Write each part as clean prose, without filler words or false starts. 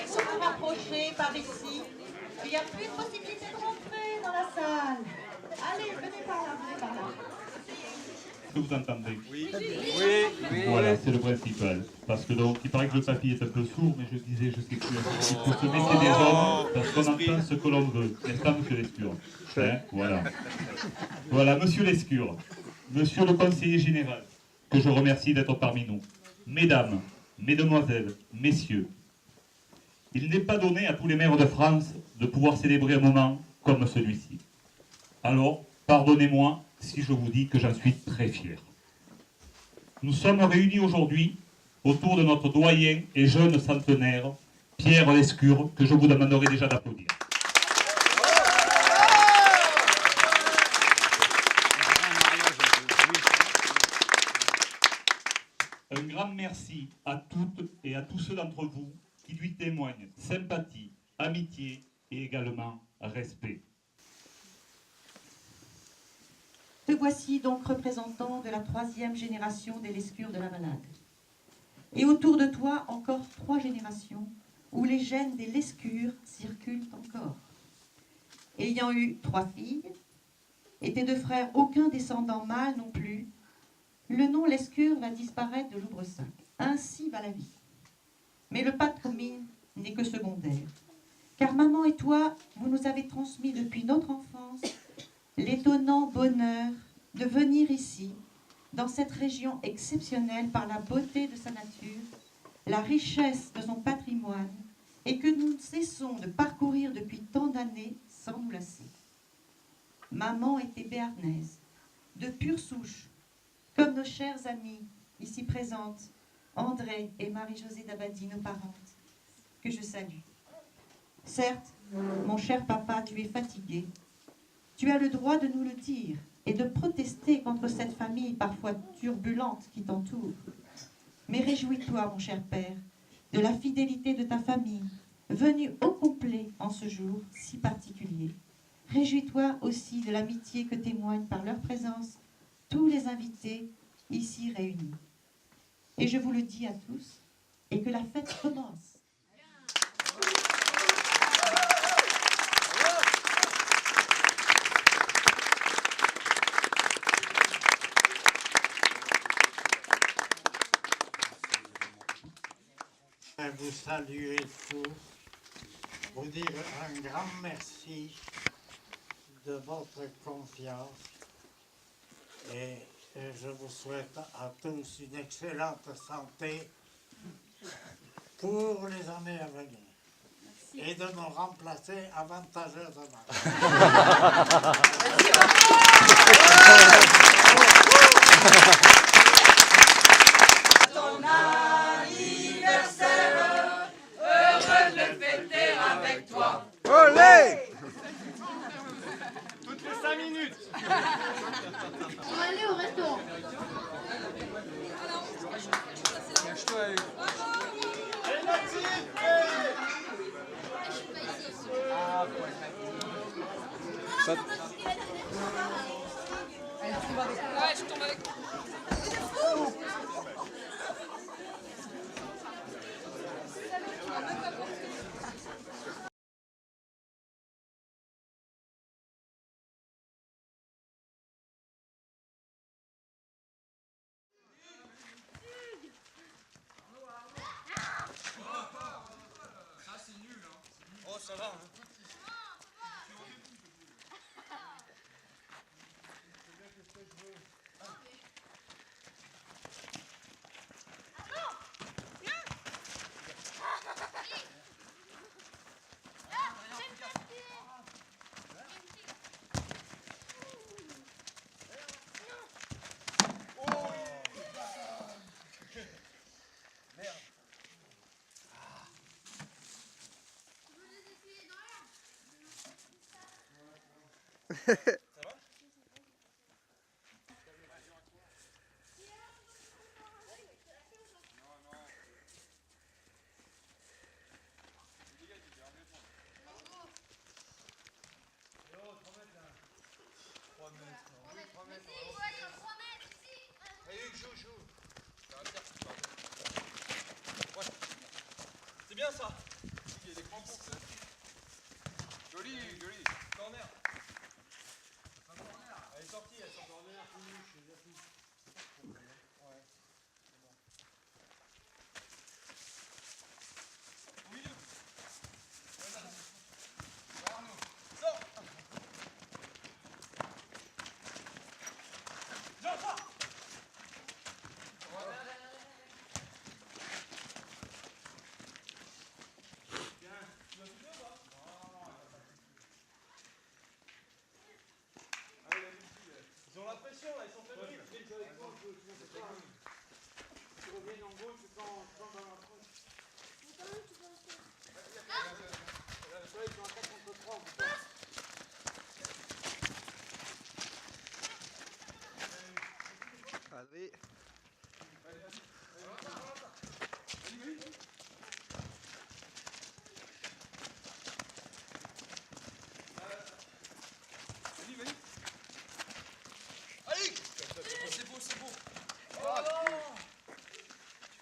Vous rapprochez par ici. Il n'y a plus de possibilité de rentrer dans la salle. Allez, venez par là, venez par là. Est-ce que vous entendez? Oui. Voilà, c'est le principal. Parce que donc, il paraît que le papy est un peu sourd, mais je disais, je sais plus. Il faut se méfier des hommes, parce qu'on entend ce que l'on veut. N'est-ce pas, monsieur Lescure? Hein? Voilà. Voilà, monsieur Lescure, monsieur le conseiller général, que je remercie d'être parmi nous. Mesdames, mesdemoiselles, messieurs, il n'est pas donné à tous les maires de France de pouvoir célébrer un moment comme celui-ci. Alors, pardonnez-moi si je vous dis que j'en suis très fier. Nous sommes réunis aujourd'hui autour de notre doyen et jeune centenaire, Pierre Lescure, que je vous demanderai déjà d'applaudir. Un grand merci à toutes et à tous ceux d'entre vous qui lui témoignent sympathie, amitié et également respect. Te voici donc représentant de la 3e génération des Lescure de la Malade. Et autour de toi, encore 3 générations où les gènes des Lescure circulent encore. Ayant eu 3 filles, et tes 2 frères, aucun descendant mâle non plus, le nom Lescure va disparaître de Loubrecinq. Ainsi va la vie. Mais le patronyme n'est que secondaire. Car maman et toi, vous nous avez transmis depuis notre enfance l'étonnant bonheur de venir ici, dans cette région exceptionnelle par la beauté de sa nature, la richesse de son patrimoine, et que nous cessons de parcourir depuis tant d'années sans nous lasser. Maman était béarnaise, de pure souche, comme nos chères amies ici présentes, André et Marie-Josée Dabadi, nos parentes, que je salue. Certes, mon cher papa, tu es fatigué. Tu as le droit de nous le dire et de protester contre cette famille parfois turbulente qui t'entoure. Mais réjouis-toi, mon cher père, de la fidélité de ta famille, venue au complet en ce jour si particulier. Réjouis-toi aussi de l'amitié que témoignent par leur présence tous les invités ici réunis. Et je vous le dis à tous, et que la fête commence. Vous saluer tous, vous dire un grand merci de votre confiance et je vous souhaite à tous une excellente santé pour les années à venir. Merci. Et de nous remplacer avantageusement. Toutes les 5 minutes. On va aller au restaurant. Allez Mathilde. Ouais, je tombe avec. Oh, ça va, hein. bien ça. Il y a des crampons. Joli, joli. Corner. Elle est sortie, elle est sortie. Corner, au milieu. Arnaud, sors. Jean, sors. Ils ont la pression là, ils sont fébriles. Tu reviens en gauche quand dans la poche. Ils sont à 4 contre 3 ou pas? Allez. Allez. C'est beau, c'est beau. Oh.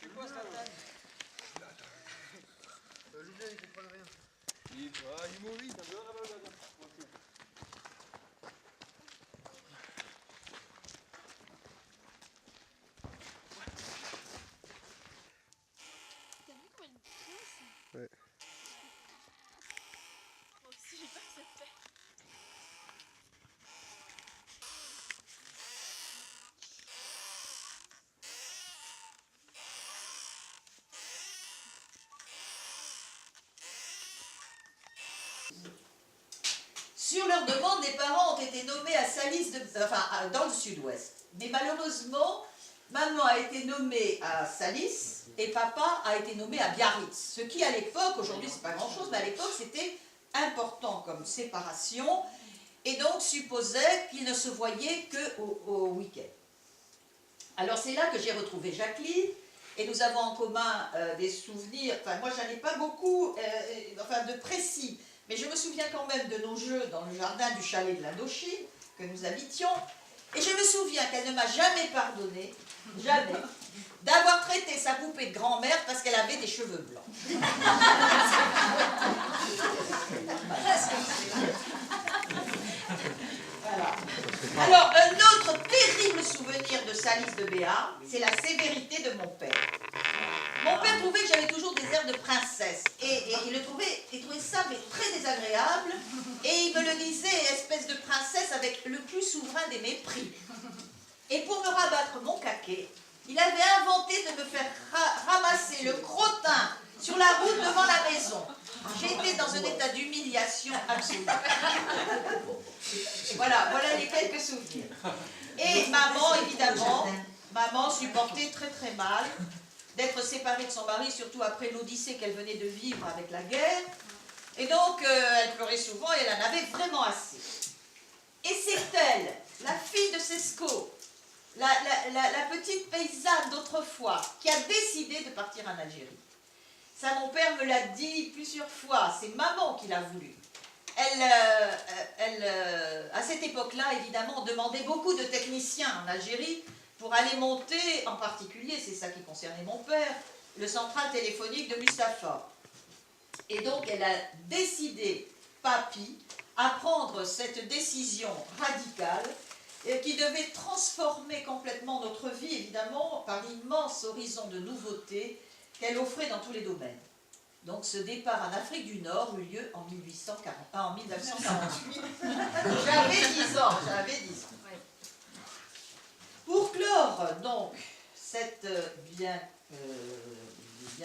Tu fais quoi, Zlatan? Julien, il comprend rien. Il est humoriste. T'as vu comment il pousse? Ouais. Moi aussi j'ai peur que ça te fait. Sur leur demande, les parents ont été nommés à Salis, dans le sud-ouest. Mais malheureusement, maman a été nommée à Salis et papa a été nommé à Biarritz. Ce qui, à l'époque, aujourd'hui c'est pas grand-chose, mais à l'époque c'était important comme séparation et donc supposait qu'ils ne se voyaient qu'au week-end. Alors c'est là que j'ai retrouvé Jacqueline et nous avons en commun des souvenirs, enfin moi j'en ai pas beaucoup, de précis. Mais je me souviens quand même de nos jeux dans le jardin du chalet de l'Indochine, que nous habitions, et je me souviens qu'elle ne m'a jamais pardonné, jamais, d'avoir traité sa poupée de grand-mère parce qu'elle avait des cheveux blancs. Voilà. Alors, un autre terrible souvenir de Salis de Béarn, c'est la sévérité de mon père. Mon père trouvait que j'avais toujours des airs de princesse et il trouvait ça mais très désagréable et il me le disait, espèce de princesse avec le plus souverain des mépris. Et pour me rabattre mon caquet, il avait inventé de me faire ramasser le crottin sur la route devant la maison. J'étais dans un état d'humiliation absolue. Voilà les quelques souvenirs. Et maman, évidemment, maman supportait très très mal d'être séparée de son mari, surtout après l'odyssée qu'elle venait de vivre avec la guerre. Et donc, elle pleurait souvent et elle en avait vraiment assez. Et c'est elle, la fille de Sesco, la petite paysanne d'autrefois, qui a décidé de partir en Algérie. Ça, mon père me l'a dit plusieurs fois, c'est maman qui l'a voulu. À cette époque-là, évidemment, on demandait beaucoup de techniciens en Algérie pour aller monter, en particulier, c'est ça qui concernait mon père, le central téléphonique de Mustapha. Et donc, elle a décidé, papy, à prendre cette décision radicale qui devait transformer complètement notre vie, évidemment, par l'immense horizon de nouveautés qu'elle offrait dans tous les domaines. Donc, ce départ en Afrique du Nord eut lieu en 1948. J'avais 10 ans. Pour clore donc cette bien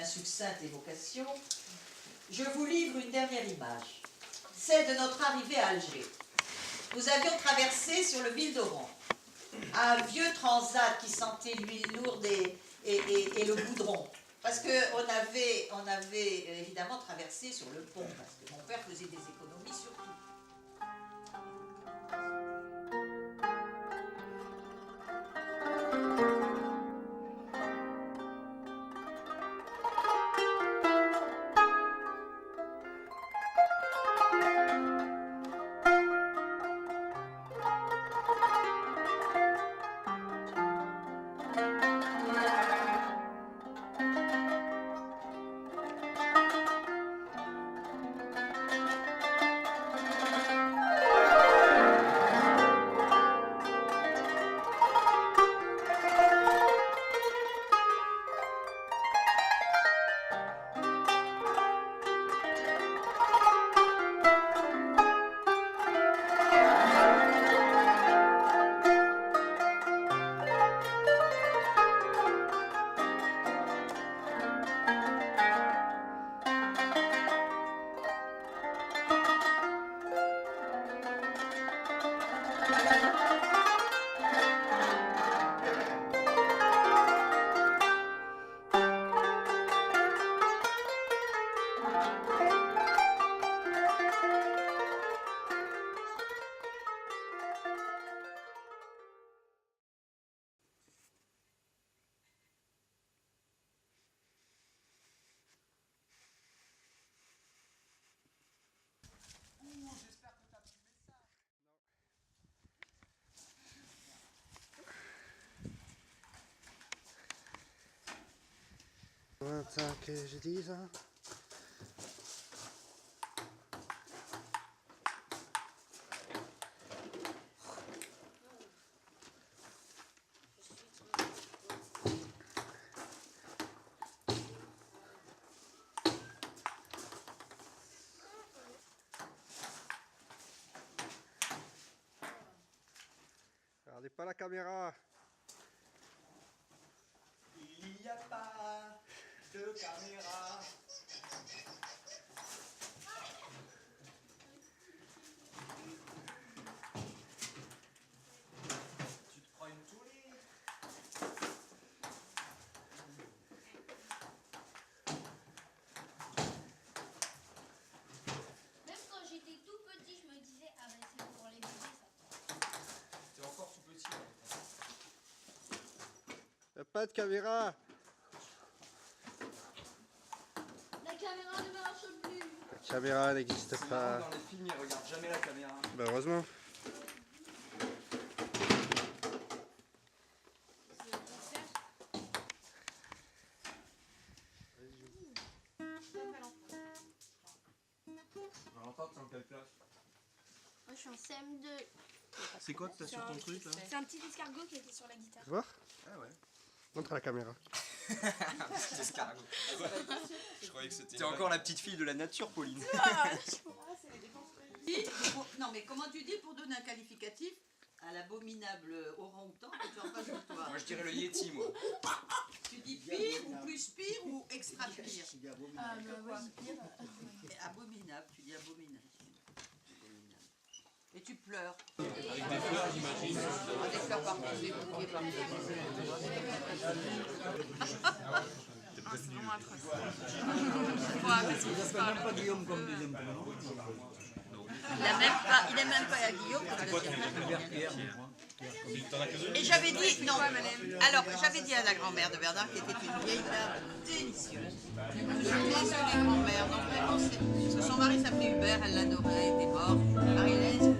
succincte évocation, je vous livre une dernière image, celle de notre arrivée à Alger. Nous avions traversé sur le Ville d'Oran un vieux transat qui sentait l'huile lourde et le goudron, parce qu'on avait évidemment traversé sur le pont, parce que mon père faisait des économies sur tout. 25 que je dise. Hein. Regardez pas la caméra. Il n'y a pas de caméra. Tu te prends une toulie. Même quand j'étais tout petit, je me disais, ah bah c'est pour les bébés ça. T'es encore tout petit. Y'a pas de caméra. La caméra ne marche plus. La caméra n'existe C'est pas. marrant, dans les films, ils regardent jamais la caméra. Bah heureusement. Valentin, t'es en quelle classe? Moi je suis en CM2. C'est quoi que t'as sur ton truc là? C'est un petit escargot qui était sur la guitare. Tu vois? Ah ouais. Montre à la caméra. Petit escargot. Je croyais que c'était. T'es encore la petite fille de la nature, Pauline. Non, mais comment tu dis pour donner un qualificatif à l'abominable orang-outan que tu as en face de toi? Moi je dirais le Yeti, moi. Tu dis pire ou plus pire ou extra pire? Ah bah ouais, pire. Abominable, tu dis abominable. Et tu pleures. Avec des fleurs, j'imagine. Des fleurs partout, des bouquets partout. C'est vraiment atroce. Il n'est même pas à Guillaume pour la deuxième. Et j'avais dit, non, alors j'avais dit à la grand-mère de Bernard qui était une vieille dame délicieuse. Délicieuse des grand-mères, donc vraiment, parce que son mari s'appelait Hubert, elle l'adorait, elle était morte. Marie-Hélène,